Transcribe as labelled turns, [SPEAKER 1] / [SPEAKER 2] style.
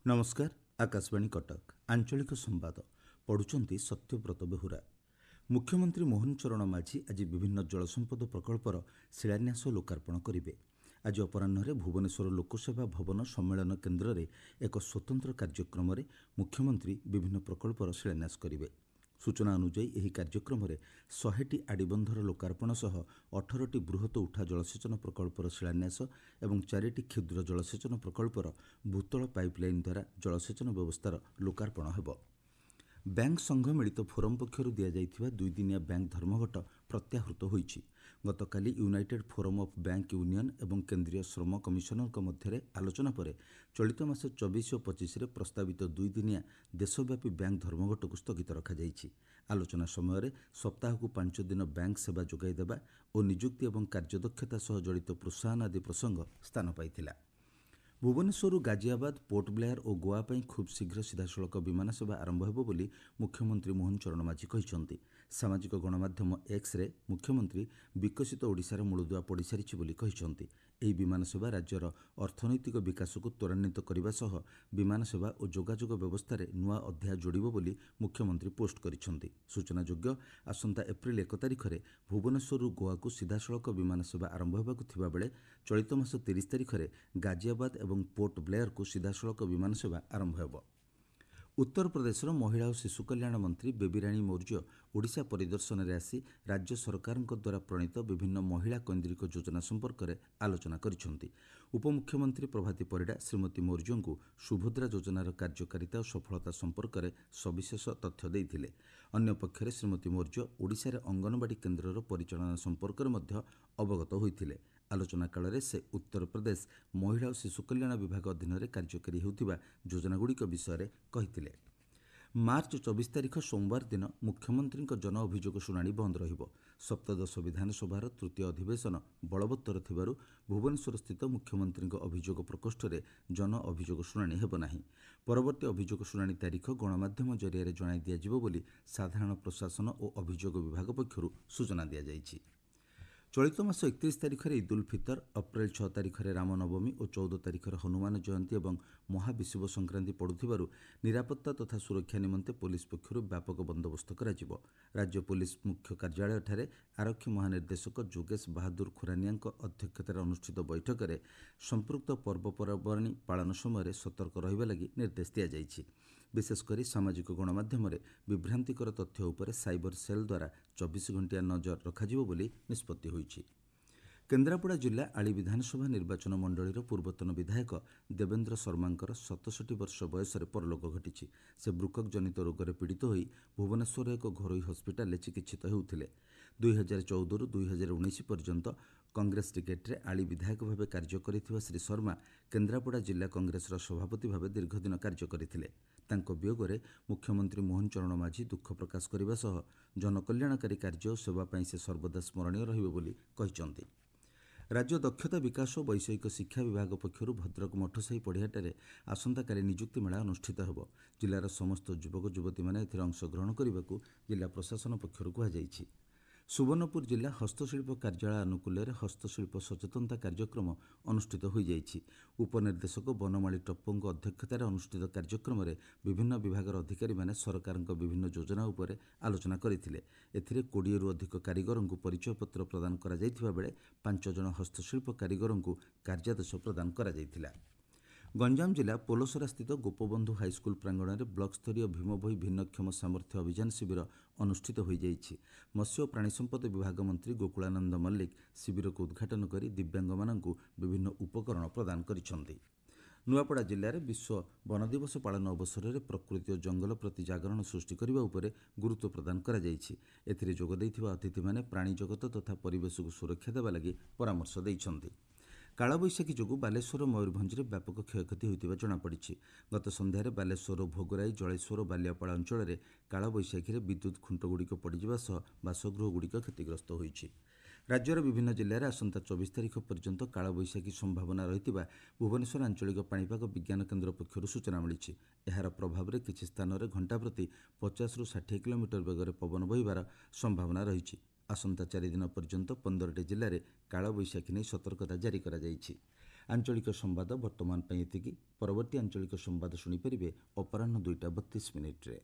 [SPEAKER 1] नमस्कार। आकाशवाणी कटक आंचलिक संवाद पढ़ुचंती सत्यव्रत बेहुरा। मुख्यमंत्री मोहन चरण माझी आज विभिन्न जलसंपद प्रकल्पर शिलान्यास और लोकार्पण करेंगे। आज अपराह्न भुवनेश्वर लोकसेवा भवन सम्मेलन केन्द्र में एक स्वतंत्र कार्यक्रम में मुख्यमंत्री विभिन्न प्रकल्पर शिलान्यास करेंगे। सूचना अनुଯାयी ଏହି କାର୍ଯ୍ୟକ୍ରମରେ 100ଟି ଆଡ଼ିବନ୍ଧର ଲୋକାର୍ପଣ ସହ 18ଟି ବୃହତ ଉଠା ଜଳସେଚନ ପ୍ରକଳ୍ପର ଶିଳାନ୍ୟାସ ଏବଂ 4ଟି କ୍ଷୁଦ୍ର ଜଳସେଚନ ପ୍ରକଳ୍ପର ଭୂତଳ ପାଇପଲାଇନ୍ ଦ୍ୱାରା ଜଳସେଚନ ବ୍ୟବସ୍ଥାର ଲୋକାର୍ପଣ ହେବ। ବ୍ୟାଙ୍କ ସଂଘ ମିଳିତ ଫୋରମ ପକ୍ଷରୁ ଦିଆଯାଇଥିବା ଦୁଇଦିନିଆ ବ୍ୟାଙ୍କ ଧର୍ମଘଟ ପ୍ରତ୍ୟାହୃତ ହୋଇଛି। ଗତକାଲି United forum of bank union ଏବଂ କେନ୍ଦ୍ରୀୟ ଶ୍ରମ କମିଶନରଙ୍କ ମଧ୍ୟରେ ଆଲୋଚନା ପରେ ଚଳିତ ମାସ 24 ଓ 25ରେ ପ୍ରସ୍ତାବିତ ଦୁଇଦିନିଆ ଦେଶବ୍ୟାପୀ ବ୍ୟାଙ୍କ ଧର୍ମଘଟକୁ ସ୍ଥଗିତ ରଖାଯାଇଛି। ଆଲୋଚନା ସମୟରେ ସପ୍ତାହକୁ 5 ଦିନ ବ୍ୟାଙ୍କ ସେବା ଯୋଗାଇ ଦେବା ଓ ନିଯୁକ୍ତି ଏବଂ କାର୍ଯ୍ୟଦକ୍ଷତା ସହ ଜଡ଼ିତ ପ୍ରୋତ୍ସାହନ ଆଦି ପ୍ରସଙ୍ଗ ସ୍ଥାନ ପାଇଥିଲା। ଭୁବନେଶ୍ୱରରୁ ଗାଜିଆବାଦ, ପୋର୍ଟ ବ୍ଲେୟାର ଓ ଗୋଆ ପାଇଁ ଖୁବ୍ ଶୀଘ୍ର ସିଧାସଳଖ ବିମାନ ସେବା ଆରମ୍ଭ ହେବ ବୋଲି ମୁଖ୍ୟମନ୍ତ୍ରୀ ମୋହନ ଚରଣ ମାଝୀ କହିଛନ୍ତି। ସାମାଜିକ ଗଣମାଧ୍ୟମ ଏକ୍ସରେ ମୁଖ୍ୟମନ୍ତ୍ରୀ ବିକଶିତ ଓଡ଼ିଶାର ମୂଳଦୁଆ ପଡ଼ିସାରିଛି ବୋଲି କହିଛନ୍ତି। ଏହି ବିମାନ ସେବା ରାଜ୍ୟର ଅର୍ଥନୈତିକ ବିକାଶକୁ ତ୍ୱରାନ୍ୱିତ କରିବା ସହ ବିମାନ ସେବା ଓ ଯୋଗାଯୋଗ ବ୍ୟବସ୍ଥାରେ ନୂଆ ଅଧ୍ୟାୟ ଯୋଡ଼ିବ ବୋଲି ମୁଖ୍ୟମନ୍ତ୍ରୀ ପୋଷ୍ଟ କରିଛନ୍ତି। ସୂଚନାଯୋଗ୍ୟ, ଆସନ୍ତା ଏପ୍ରିଲ 1 ତାରିଖରେ ଭୁବନେଶ୍ୱରରୁ ଗୋଆକୁ ସିଧାସଳଖ ବିମାନ ସେବା ଆରମ୍ଭ ହେବାକୁ ଥିବାବେଳେ ଚଳିତ ମାସ 30 ତାରିଖରେ ଗାଜିଆବାଦ ଏବଂ ପୋର୍ଟ ବ୍ଲେୟାରକୁ ସିଧାସଳଖ ବିମାନ ସେବା ଆରମ୍ଭ ହେବ। ଉତ୍ତରପ୍ରଦେଶର ମହିଳା ଓ ଶିଶୁ କଲ୍ୟାଣ ମନ୍ତ୍ରୀ ବେବିରାଣୀ ମୌର୍ଯ୍ୟ ଓଡ଼ିଶା ପରିଦର୍ଶନରେ ଆସି ରାଜ୍ୟ ସରକାରଙ୍କ ଦ୍ୱାରା ପ୍ରଣୀତ ବିଭିନ୍ନ ମହିଳା କୈନ୍ଦ୍ରିକ ଯୋଜନା ସମ୍ପର୍କରେ ଆଲୋଚନା କରିଛନ୍ତି। ଉପମୁଖ୍ୟମନ୍ତ୍ରୀ ପ୍ରଭାତୀ ପରିଡ଼ା ଶ୍ରୀମତୀ ମୌର୍ଯ୍ୟଙ୍କୁ ସୁଭଦ୍ରା ଯୋଜନାର କାର୍ଯ୍ୟକାରିତା ଓ ସଫଳତା ସମ୍ପର୍କରେ ସବିଶେଷ ତଥ୍ୟ ଦେଇଥିଲେ। ଅନ୍ୟପକ୍ଷରେ ଶ୍ରୀମତୀ ମୌର୍ଯ୍ୟ ଓଡ଼ିଶାରେ ଅଙ୍ଗନବାଡ଼ି କେନ୍ଦ୍ରର ପରିଚାଳନା ସମ୍ପର୍କରେ ମଧ୍ୟ ଅବଗତ ହୋଇଥିଲେ। ଆଲୋଚନା କାଳରେ ସେ ଉତ୍ତରପ୍ରଦେଶ ମହିଳା ଓ ଶିଶୁ କଲ୍ୟାଣ ବିଭାଗ ଅଧୀନରେ କାର୍ଯ୍ୟକାରୀ ହେଉଥିବା ଯୋଜନାଗୁଡ଼ିକ ବିଷୟରେ କହିଥିଲେ। ମାର୍ଚ୍ଚ 24 ତାରିଖ ସୋମବାର ଦିନ ମୁଖ୍ୟମନ୍ତ୍ରୀଙ୍କ ଜନ ଅଭିଯୋଗ ଶୁଣାଣି ବନ୍ଦ ରହିବ। ସପ୍ତଦଶ ବିଧାନସଭାର ତୃତୀୟ ଅଧିବେଶନ ବଳବତ୍ତର ଥିବାରୁ ଭୁବନେଶ୍ୱରସ୍ଥିତ ମୁଖ୍ୟମନ୍ତ୍ରୀଙ୍କ ଅଭିଯୋଗ ପ୍ରକୋଷ୍ଠରେ ଜନ ଅଭିଯୋଗ ଶୁଣାଣି ହେବ ନାହିଁ। ପରବର୍ତ୍ତୀ ଅଭିଯୋଗ ଶୁଣାଣି ତାରିଖ ଗଣମାଧ୍ୟମ ଜରିଆରେ ଜଣାଇ ଦିଆଯିବ ବୋଲି ସାଧାରଣ ପ୍ରଶାସନ ଓ ଅଭିଯୋଗ ବିଭାଗ ପକ୍ଷରୁ ସୂଚନା ଦିଆଯାଇଛି। ଚଳିତ ମାସ 31 ତାରିଖରେ ଇଦ୍ ଉଲ୍ ଫିତର, ଅପ୍ରେଲ 6 ତାରିଖରେ ରାମନବମୀ ଓ 14 ତାରିଖରେ ହନୁମାନ ଜୟନ୍ତୀ ଏବଂ ମହାବିଷୁବ ସଂକ୍ରାନ୍ତି ପଡ଼ୁଥିବାରୁ ନିରାପତ୍ତା ତଥା ସୁରକ୍ଷା ନିମନ୍ତେ ପୋଲିସ ପକ୍ଷରୁ ବ୍ୟାପକ ବନ୍ଦୋବସ୍ତ କରାଯିବ। ରାଜ୍ୟ ପୋଲିସ ମୁଖ୍ୟ କାର୍ଯ୍ୟାଳୟଠାରେ ଆରକ୍ଷୀ ମହାନିର୍ଦ୍ଦେଶକ ଯୋଗେଶ ବାହାଦୁର ଖୁରାନିଆଙ୍କ ଅଧ୍ୟକ୍ଷତାରେ ଅନୁଷ୍ଠିତ ବୈଠକରେ ସମ୍ପୃକ୍ତ ପର୍ବପର୍ବାଣୀ ପାଳନ ସମୟରେ ସତର୍କ ରହିବା ଲାଗି ନିର୍ଦ୍ଦେଶ ଦିଆଯାଇଛି। ବିଶେଷକରି ସାମାଜିକ ଗଣମାଧ୍ୟମରେ ବିଭ୍ରାନ୍ତିକର ତଥ୍ୟ ଉପରେ ସାଇବର ସେଲ୍ ଦ୍ୱାରା 24 ଘଣ୍ଟିଆ ନଜର ରଖାଯିବ ବୋଲି ନିଷ୍ପତ୍ତି ହୋଇଛି। କେନ୍ଦ୍ରାପଡ଼ା ଜିଲ୍ଲା ଆଳି ବିଧାନସଭା ନିର୍ବାଚନ ମଣ୍ଡଳୀର ପୂର୍ବତନ ବିଧାୟକ ଦେବେନ୍ଦ୍ର ଶର୍ମାଙ୍କର 67 ବର୍ଷ ବୟସରେ ପରଲୋକ ଘଟିଛି। ସେ ବୃକକ୍ ଜନିତ ରୋଗରେ ପୀଡ଼ିତ ହୋଇ ଭୁବନେଶ୍ୱରର ଏକ ଘରୋଇ ହସ୍ପିଟାଲରେ ଚିକିତ୍ସିତ ହେଉଥିଲେ। 2014ରୁ 2019 ପର୍ଯ୍ୟନ୍ତ କଂଗ୍ରେସ ଟିକେଟ୍ରେ ଆଳି ବିଧାୟକ ଭାବେ କାର୍ଯ୍ୟ କରିଥିବା ଶ୍ରୀ ଶର୍ମା କେନ୍ଦ୍ରାପଡ଼ା ଜିଲ୍ଲା କଂଗ୍ରେସର ସଭାପତି ଭାବେ ଦୀର୍ଘଦିନ କାର୍ଯ୍ୟ କରିଥିଲେ। ତାଙ୍କ ବିୟୋଗରେ ମୁଖ୍ୟମନ୍ତ୍ରୀ ମୋହନ ଚରଣ ମାଝୀ ଦୁଃଖ ପ୍ରକାଶ କରିବା ସହ ଜନକଲ୍ୟାଣକାରୀ କାର୍ଯ୍ୟ ଓ ସେବା ପାଇଁ ସେ ସର୍ବଦା ସ୍ମରଣୀୟ ରହିବେ ବୋଲି କହିଛନ୍ତି। ରାଜ୍ୟ ଦକ୍ଷତା ବିକାଶ ଓ ବୈଷୟିକ ଶିକ୍ଷା ବିଭାଗ ପକ୍ଷରୁ ଭଦ୍ରକ ମଠସାହି ପଡ଼ିଆଠାରେ ଆସନ୍ତାକାଲି ନିଯୁକ୍ତି ମେଳା ଅନୁଷ୍ଠିତ ହେବ। ଜିଲ୍ଲାର ସମସ୍ତ ଯୁବକ ଯୁବତୀମାନେ ଏଥିରେ ଅଂଶଗ୍ରହଣ କରିବାକୁ ଜିଲ୍ଲା ପ୍ରଶାସନ ପକ୍ଷରୁ କୁହାଯାଇଛି। ସୁବର୍ଣ୍ଣପୁର ଜିଲ୍ଲା ହସ୍ତଶିଳ୍ପ କାର୍ଯ୍ୟାଳୟ ଆନୁକୂଲ୍ୟରେ ହସ୍ତଶିଳ୍ପ ସଚେତନତା କାର୍ଯ୍ୟକ୍ରମ ଅନୁଷ୍ଠିତ ହୋଇଯାଇଛି। ଉପନିର୍ଦ୍ଦେଶକ ବନମାଳୀ ଟପ୍ପୋଙ୍କ ଅଧ୍ୟକ୍ଷତାରେ ଅନୁଷ୍ଠିତ କାର୍ଯ୍ୟକ୍ରମରେ ବିଭିନ୍ନ ବିଭାଗର ଅଧିକାରୀମାନେ ସରକାରଙ୍କ ବିଭିନ୍ନ ଯୋଜନା ଉପରେ ଆଲୋଚନା କରିଥିଲେ। ଏଥିରେ 20ରୁ ଅଧିକ କାରିଗରଙ୍କୁ ପରିଚୟପତ୍ର ପ୍ରଦାନ କରାଯାଇଥିବା ବେଳେ 5 ଜଣ ହସ୍ତଶିଳ୍ପ କାରିଗରଙ୍କୁ କାର୍ଯ୍ୟାଦେଶ ପ୍ରଦାନ କରାଯାଇଥିଲା। ଗଞ୍ଜାମ ଜିଲ୍ଲା ପୋଲସରାସ୍ଥିତ ଗୋପବନ୍ଧୁ ହାଇସ୍କୁଲ ପ୍ରାଙ୍ଗଣରେ ବ୍ଲକସ୍ତରୀୟ ଭୀମଭୋଇ ଭିନ୍ନକ୍ଷମ ସାମର୍ଥ୍ୟ ଅଭିଯାନ ଶିବିର ଅନୁଷ୍ଠିତ ହୋଇଯାଇଛି। ମତ୍ସ୍ୟ ଓ ପ୍ରାଣୀ ସମ୍ପଦ ବିଭାଗ ମନ୍ତ୍ରୀ ଗୋକୁଳାନନ୍ଦ ମଲ୍ଲିକ ଶିବିରକୁ ଉଦ୍ଘାଟନ କରି ଦିବ୍ୟାଙ୍ଗମାନଙ୍କୁ ବିଭିନ୍ନ ଉପକରଣ ପ୍ରଦାନ କରିଛନ୍ତି। ନୂଆପଡ଼ା ଜିଲ୍ଲାରେ ବିଶ୍ୱ ବନ ଦିବସ ପାଳନ ଅବସରରେ ପ୍ରକୃତି ଓ ଜଙ୍ଗଲ ପ୍ରତି ଜାଗରଣ ସୃଷ୍ଟି କରିବା ଉପରେ ଗୁରୁତ୍ୱ ପ୍ରଦାନ କରାଯାଇଛି। ଏଥିରେ ଯୋଗ ଦେଇଥିବା ଅତିଥିମାନେ ପ୍ରାଣୀ ଜଗତ ତଥା ପରିବେଶକୁ ସୁରକ୍ଷା ଦେବା ଲାଗି ପରାମର୍ଶ ଦେଇଛନ୍ତି। କାଳବୈଶାଖୀ ଯୋଗୁଁ ବାଲେଶ୍ୱର ଓ ମୟୂରଭଞ୍ଜରେ ବ୍ୟାପକ କ୍ଷୟକ୍ଷତି ହୋଇଥିବା ଜଣାପଡ଼ିଛି। ଗତ ସନ୍ଧ୍ୟାରେ ବାଲେଶ୍ୱର ଭୋଗରାଇ, ଜଳେଶ୍ୱର ଓ ବାଲିଆପାଳ ଅଞ୍ଚଳରେ କାଳବୈଶାଖୀରେ ବିଦ୍ୟୁତ୍ ଖୁଣ୍ଟଗୁଡ଼ିକ ପଡ଼ିଯିବା ସହ ବାସଗୃହଗୁଡ଼ିକ କ୍ଷତିଗ୍ରସ୍ତ ହୋଇଛି। ରାଜ୍ୟର ବିଭିନ୍ନ ଜିଲ୍ଲାରେ ଆସନ୍ତା 24 ତାରିଖ ପର୍ଯ୍ୟନ୍ତ କାଳବୈଶାଖୀ ସମ୍ଭାବନା ରହିଥିବା ଭୁବନେଶ୍ୱର ଆଞ୍ଚଳିକ ପାଣିପାଗ ବିଜ୍ଞାନ କେନ୍ଦ୍ର ପକ୍ଷରୁ ସୂଚନା ମିଳିଛି। ଏହାର ପ୍ରଭାବରେ କିଛି ସ୍ଥାନରେ ଘଣ୍ଟା ପ୍ରତି 50ରୁ 60 କିଲୋମିଟର ବେଗରେ ପବନ ବହିବାର ସମ୍ଭାବନା ରହିଛି। ଆସନ୍ତା 4 ଦିନ ପର୍ଯ୍ୟନ୍ତ 15ଟି ଜିଲ୍ଲାରେ କାଳବୈଶାଖୀ ନେଇ ସତର୍କତା ଜାରି କରାଯାଇଛି। ଆଞ୍ଚଳିକ ସମ୍ବାଦ ବର୍ତ୍ତମାନ ପାଇଁ ଏତିକି। ପରବର୍ତ୍ତୀ ଆଞ୍ଚଳିକ ସମ୍ବାଦ ଶୁଣିପାରିବେ ଅପରାହ୍ନ 2ଟା 32 ମିନିଟ୍ରେ।